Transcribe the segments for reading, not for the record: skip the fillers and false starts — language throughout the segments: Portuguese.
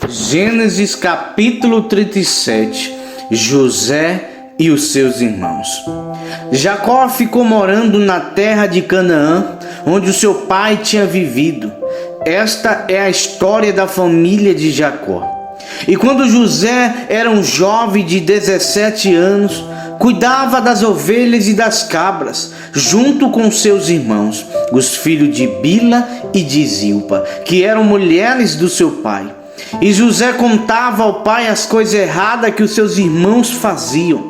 Gênesis capítulo 37. José e os seus irmãos. Jacó ficou morando na terra de Canaã, onde o seu pai tinha vivido. Esta é a história da família de Jacó. E quando José era um jovem de 17 anos, cuidava das ovelhas e das cabras, junto com seus irmãos, os filhos de Bila e de Zilpa, que eram mulheres do seu pai. E José contava ao pai as coisas erradas que os seus irmãos faziam.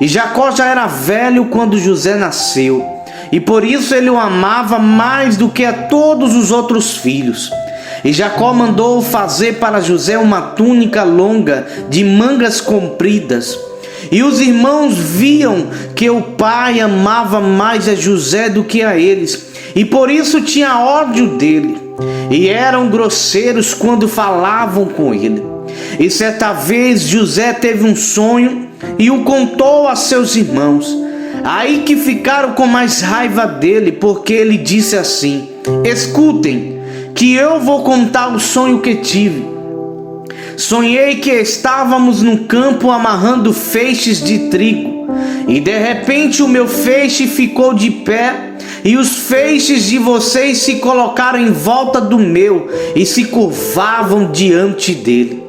E Jacó já era velho quando José nasceu, e por isso ele o amava mais do que a todos os outros filhos. E Jacó mandou fazer para José uma túnica longa de mangas compridas. E os irmãos viam que o pai amava mais a José do que a eles, e por isso tinha ódio dele, e eram grosseiros quando falavam com ele. E certa vez José teve um sonho e o contou a seus irmãos. Aí que ficaram com mais raiva dele, porque ele disse assim: escutem, que eu vou contar o sonho que tive. Sonhei que estávamos no campo amarrando feixes de trigo, e de repente o meu feixe ficou de pé, e os feixes de vocês se colocaram em volta do meu e se curvavam diante dele.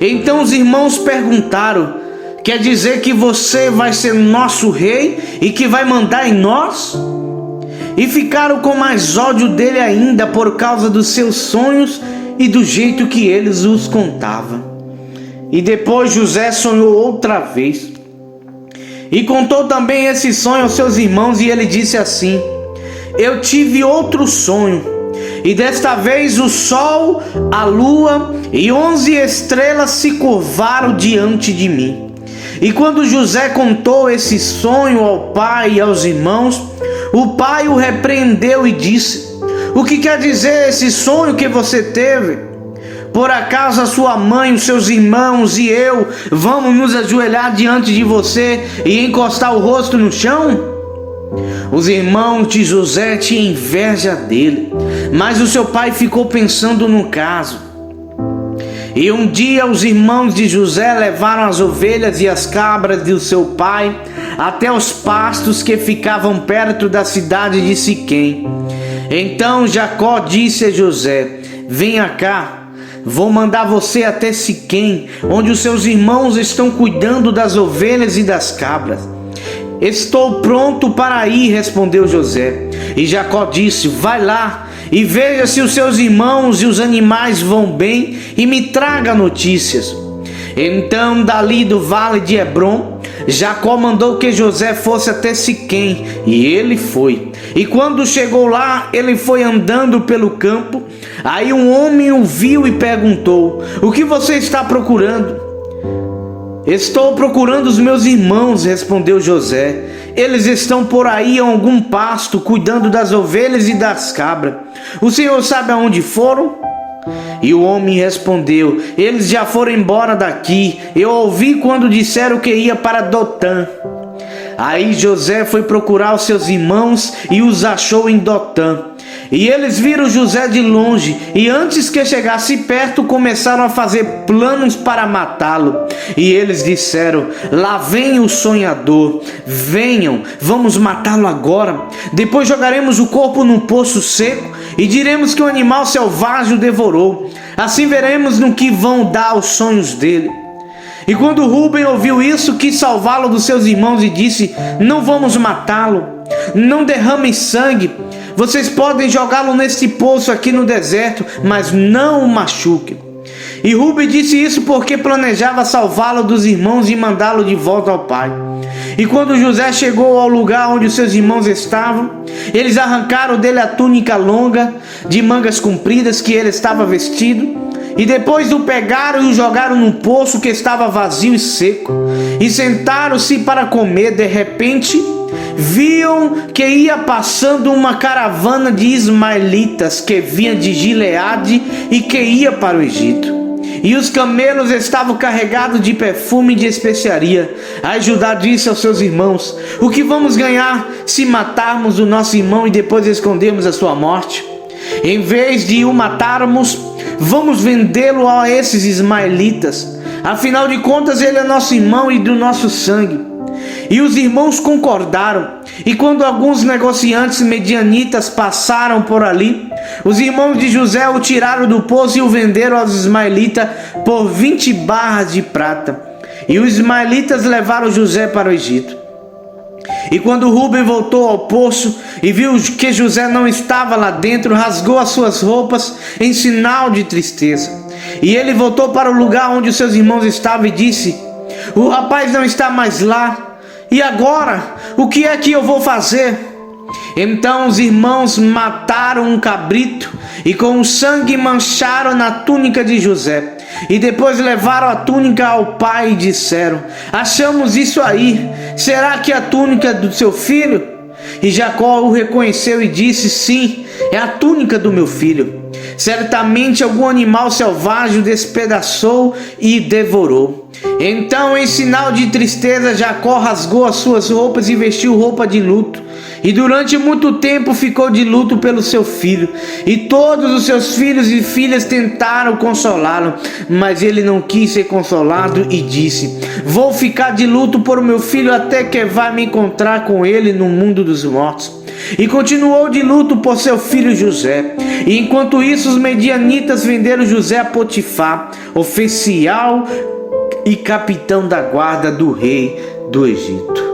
Então os irmãos perguntaram: quer dizer que você vai ser nosso rei e que vai mandar em nós? E ficaram com mais ódio dele ainda por causa dos seus sonhos e do jeito que eles os contavam. E depois José sonhou outra vez e contou também esse sonho aos seus irmãos, e ele disse assim: eu tive outro sonho, e desta vez o sol, a lua e 11 estrelas se curvaram diante de mim. E quando José contou esse sonho ao pai e aos irmãos, o pai o repreendeu e disse: o que quer dizer esse sonho que você teve? Por acaso a sua mãe, os seus irmãos e eu vamos nos ajoelhar diante de você e encostar o rosto no chão? Os irmãos de José tinham inveja dele, mas o seu pai ficou pensando no caso. E um dia os irmãos de José levaram as ovelhas e as cabras do seu pai até os pastos que ficavam perto da cidade de Siquém. Então Jacó disse a José: venha cá, vou mandar você até Siquém, onde os seus irmãos estão cuidando das ovelhas e das cabras. Estou pronto para ir, respondeu José. E Jacó disse: vai lá e veja se os seus irmãos e os animais vão bem e me traga notícias. Então, dali do vale de Hebrom, Jacó mandou que José fosse até Siquém, e ele foi. E quando chegou lá, ele foi andando pelo campo. Aí um homem o viu e perguntou: o que você está procurando? Estou procurando os meus irmãos, respondeu José. Eles estão por aí em algum pasto, cuidando das ovelhas e das cabras. O senhor sabe aonde foram? E o homem respondeu: eles já foram embora daqui. Eu ouvi quando disseram que ia para Dotã. Aí José foi procurar os seus irmãos e os achou em Dotã. E eles viram José de longe, e antes que chegasse perto, começaram a fazer planos para matá-lo. E eles disseram: lá vem o sonhador, venham, vamos matá-lo agora. Depois jogaremos o corpo num poço seco e diremos que o animal selvagem o devorou. Assim veremos no que vão dar os sonhos dele. E quando Rúben ouviu isso, quis salvá-lo dos seus irmãos e disse: não vamos matá-lo, não derramem sangue. Vocês podem jogá-lo neste poço aqui no deserto, mas não o machuquem. E Rúben disse isso porque planejava salvá-lo dos irmãos e mandá-lo de volta ao pai. E quando José chegou ao lugar onde os seus irmãos estavam, eles arrancaram dele a túnica longa de mangas compridas que ele estava vestido, e depois o pegaram e o jogaram num poço que estava vazio e seco, e sentaram-se para comer. De repente viam que ia passando uma caravana de ismaelitas que vinha de Gileade e que ia para o Egito. E os camelos estavam carregados de perfume e de especiaria. Aí Judá disse aos seus irmãos: o que vamos ganhar se matarmos o nosso irmão e depois escondermos a sua morte? Em vez de o matarmos, vamos vendê-lo a esses ismaelitas. Afinal de contas, ele é nosso irmão e do nosso sangue. E os irmãos concordaram. E quando alguns negociantes medianitas passaram por ali, os irmãos de José o tiraram do poço e o venderam aos ismaelitas por 20 barras de prata. E os ismaelitas levaram José para o Egito. E quando Rúben voltou ao poço e viu que José não estava lá dentro, rasgou as suas roupas em sinal de tristeza. E ele voltou para o lugar onde os seus irmãos estavam e disse: o rapaz não está mais lá. E agora, o que é que eu vou fazer? Então os irmãos mataram um cabrito e com o sangue mancharam na túnica de José. E depois levaram a túnica ao pai e disseram: achamos isso aí, será que é a túnica do seu filho? E Jacó o reconheceu e disse: sim, é a túnica do meu filho. Certamente algum animal selvagem o despedaçou e devorou. Então, em sinal de tristeza, Jacó rasgou as suas roupas e vestiu roupa de luto. E durante muito tempo ficou de luto pelo seu filho. E todos os seus filhos e filhas tentaram consolá-lo, mas ele não quis ser consolado e disse: vou ficar de luto por meu filho até que vá me encontrar com ele no mundo dos mortos. E continuou de luto por seu filho José. E enquanto isso, os medianitas venderam José a Potifar, oficial e capitão da guarda do rei do Egito.